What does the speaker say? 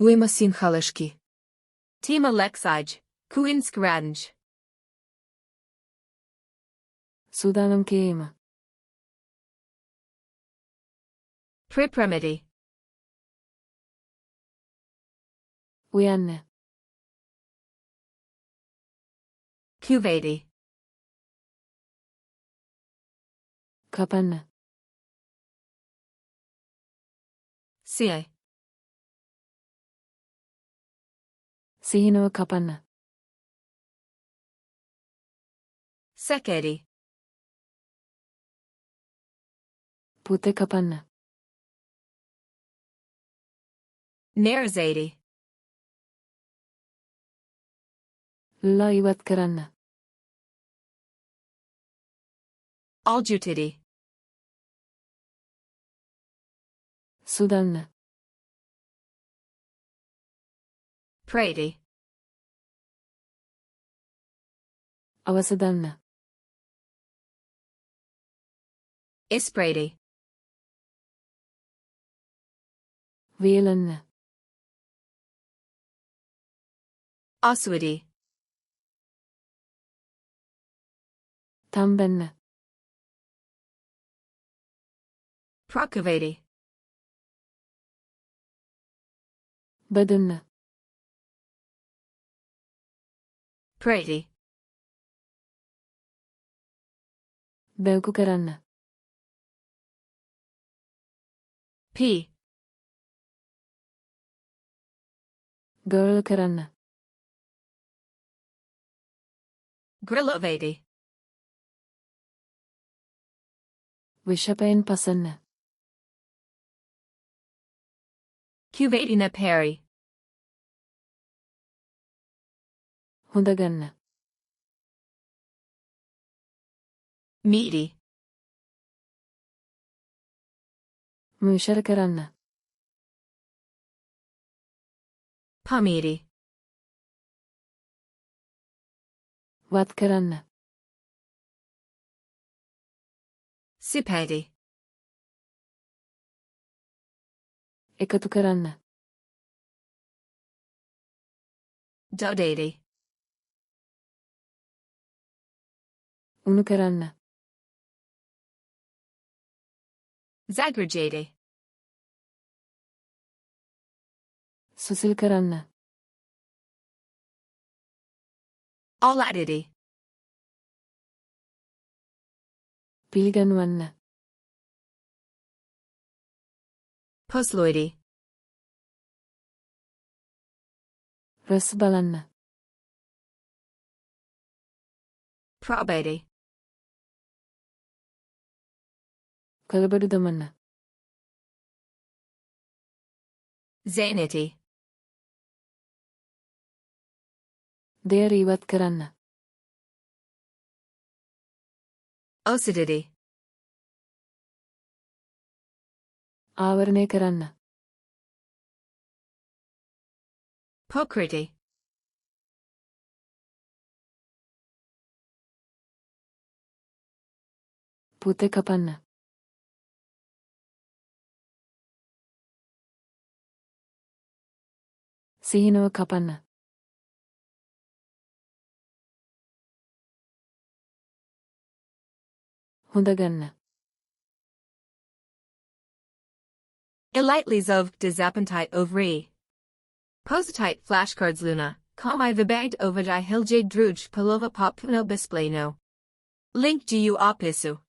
Уема Синхалешки. Тема лексаջ, Кухињске радње. Суданом кема. Pripremiti. Уянне. Kuvati. Капанне. Siai. Сино капанне. Sekedi. Путе капанне. Nerzadi. Лайват каранне. Aljutidi. Суданне. Prati. Авасаданне. Isprati. Виеленне. Aswadi. Тамбенне. Prakavati. Бадунне. Prati. Белку каранне. P. Гърл каранне. Grillovati. Вишапен пасанне. Kuvati na peri. Хундаганне. Meaty. Мушар каранне. Pamiti. Ват каранне. Sipati. Екату каранне. Dodati. Уну каранне. Zagrajati. Сусил каранне. Aladidi. Пилганванне. Pusloidi. Расбаланне. Probati. Калабарудаманне. Zanity. Дери ват каранне. Osidity. Аварне каранне. Pokriti. Путе капанне. Сино капанне. Хундаганне. Elitely zov de zapentite ovri. Positite flashcards luna, komai vibagd ovajai hiljade druj palova popuno bispleno. Link gu opisu.